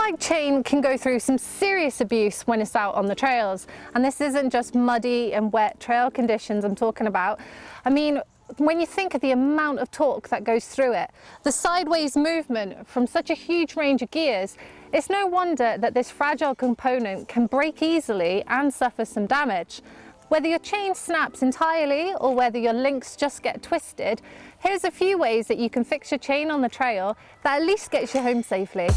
bike chain can go through some serious abuse when it's out on the trails, and this isn't just muddy and wet trail conditions I'm talking about. I mean, when you think of the amount of torque that goes through it, the sideways movement from such a huge range of gears, it's no wonder that this fragile component can break easily and suffer some damage. Whether your chain snaps entirely or whether your links just get twisted, here's a few ways that you can fix your chain on the trail that at least gets you home safely.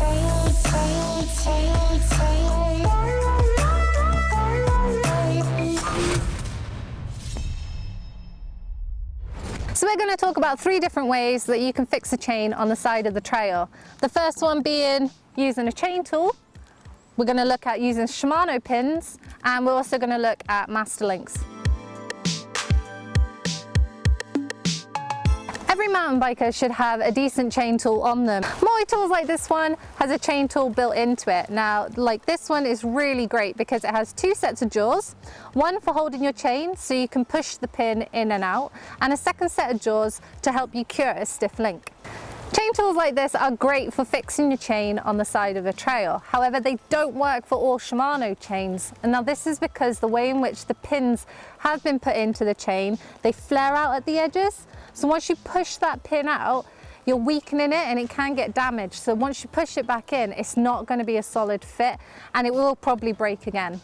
So we're going to talk about 3 different ways that you can fix a chain on the side of the trail. The first one being using a chain tool. We're going to look at using Shimano pins, and we're also going to look at master links. Every mountain biker should have a decent chain tool on them. Multi-tools like this one has a chain tool built into it. Now, like this one is really great because it has 2 sets of jaws, one for holding your chain so you can push the pin in and out, and a second set of jaws to help you cure a stiff link. Chain tools like this are great for fixing your chain on the side of a trail. However, they don't work for all Shimano chains. And now this is because the way in which the pins have been put into the chain, they flare out at the edges. So once you push that pin out, you're weakening it and it can get damaged. So once you push it back in, it's not going to be a solid fit and it will probably break again.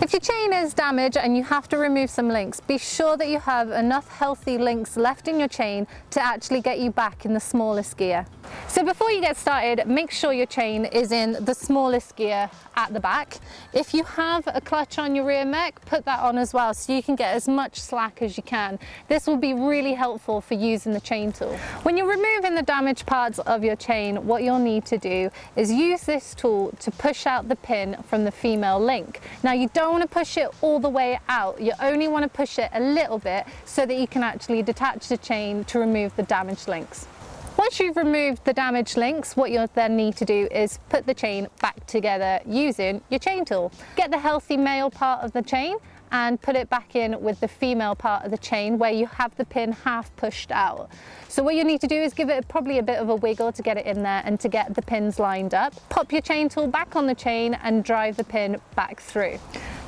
If your chain is damaged and you have to remove some links, be sure that you have enough healthy links left in your chain to actually get you back in the smallest gear. So before you get started, make sure your chain is in the smallest gear at the back. If you have a clutch on your rear mech, put that on as well so you can get as much slack as you can. This will be really helpful for using the chain tool. When you're removing the damaged parts of your chain, what you'll need to do is use this tool to push out the pin from the female link. Now you don't want to push it all the way out, you only want to push it a little bit so that you can actually detach the chain to remove the damaged links. Once you've removed the damaged links, what you'll then need to do is put the chain back together using your chain tool. Get the healthy male part of the chain and put it back in with the female part of the chain where you have the pin half pushed out. So what you need to do is give it probably a bit of a wiggle to get it in there and to get the pins lined up. Pop your chain tool back on the chain and drive the pin back through.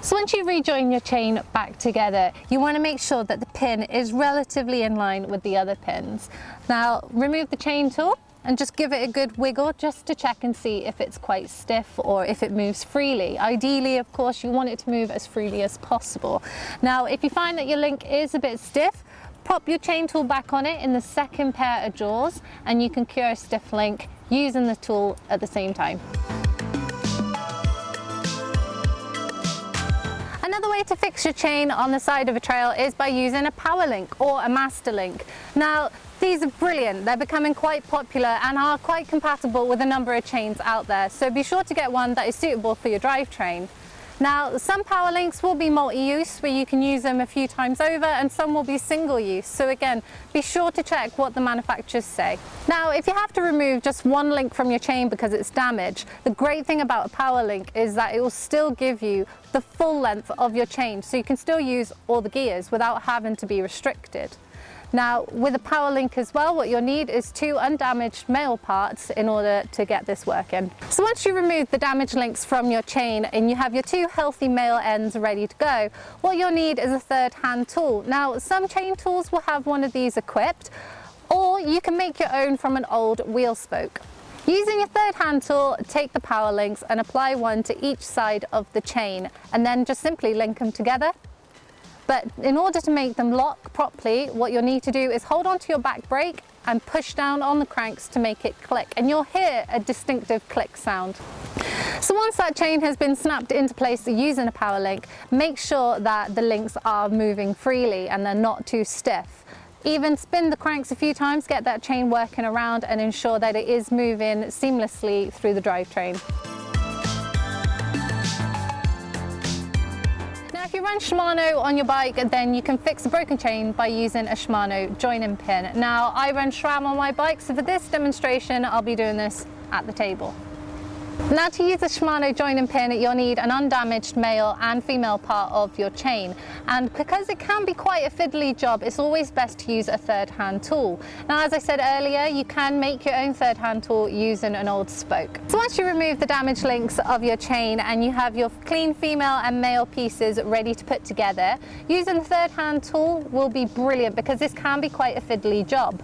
So once you rejoin your chain back together, you want to make sure that the pin is relatively in line with the other pins. Now remove the chain tool and just give it a good wiggle just to check and see if it's quite stiff or if it moves freely. Ideally, of course, you want it to move as freely as possible. Now, if you find that your link is a bit stiff, pop your chain tool back on it in the second pair of jaws and you can cure a stiff link using the tool at the same time. Another way to fix your chain on the side of a trail is by using a power link or a master link. Now, these are brilliant. They're becoming quite popular and are quite compatible with a number of chains out there. So be sure to get one that is suitable for your drivetrain. Now, some power links will be multi-use where you can use them a few times over, and some will be single use. So again, be sure to check what the manufacturers say. Now, if you have to remove just one link from your chain because it's damaged, the great thing about a power link is that it will still give you the full length of your chain. So you can still use all the gears without having to be restricted. Now, with a power link as well, what you'll need is 2 undamaged male parts in order to get this working. So once you remove the damaged links from your chain and you have your 2 healthy male ends ready to go, what you'll need is a third hand tool. Now, some chain tools will have one of these equipped, or you can make your own from an old wheel spoke. Using your third hand tool, take the power links and apply one to each side of the chain, and then just simply link them together. But in order to make them lock properly, what you'll need to do is hold onto your back brake and push down on the cranks to make it click, and you'll hear a distinctive click sound. So once that chain has been snapped into place using a power link, make sure that the links are moving freely and they're not too stiff. Even spin the cranks a few times, get that chain working around and ensure that it is moving seamlessly through the drivetrain. If you run Shimano on your bike, then you can fix a broken chain by using a Shimano Joining Pin. Now, I run SRAM on my bike, so for this demonstration, I'll be doing this at the table. Now, to use a Shimano joining pin, you'll need an undamaged male and female part of your chain, and because it can be quite a fiddly job, it's always best to use a third hand tool. Now, as I said earlier, you can make your own third hand tool using an old spoke. So once you remove the damaged links of your chain and you have your clean female and male pieces ready to put together, using the third hand tool will be brilliant because this can be quite a fiddly job.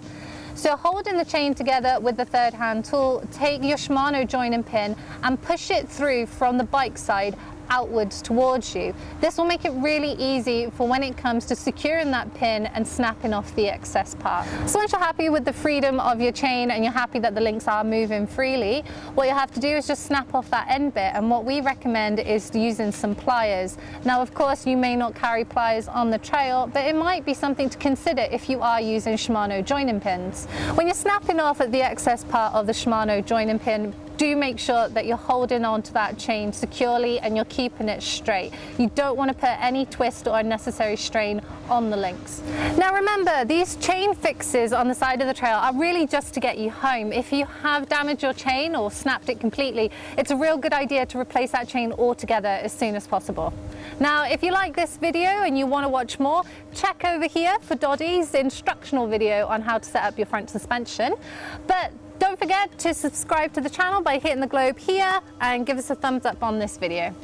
So holding the chain together with the third hand tool, take your Shimano joining pin and push it through from the bike side outwards towards you. This will make it really easy for when it comes to securing that pin and snapping off the excess part. So once you're happy with the freedom of your chain and you're happy that the links are moving freely, what you have to do is just snap off that end bit, and what we recommend is using some pliers. Now, of course, you may not carry pliers on the trail, but it might be something to consider if you are using Shimano joining pins. When you're snapping off the excess part of the Shimano joining pin, do make sure that you're holding on to that chain securely and you're keeping it straight. You don't want to put any twist or unnecessary strain on the links. Now remember, these chain fixes on the side of the trail are really just to get you home. If you have damaged your chain or snapped it completely, it's a real good idea to replace that chain altogether as soon as possible. Now, if you like this video and you want to watch more, check over here for Doddy's instructional video on how to set up your front suspension. But don't forget to subscribe to the channel by hitting the globe here and give us a thumbs up on this video.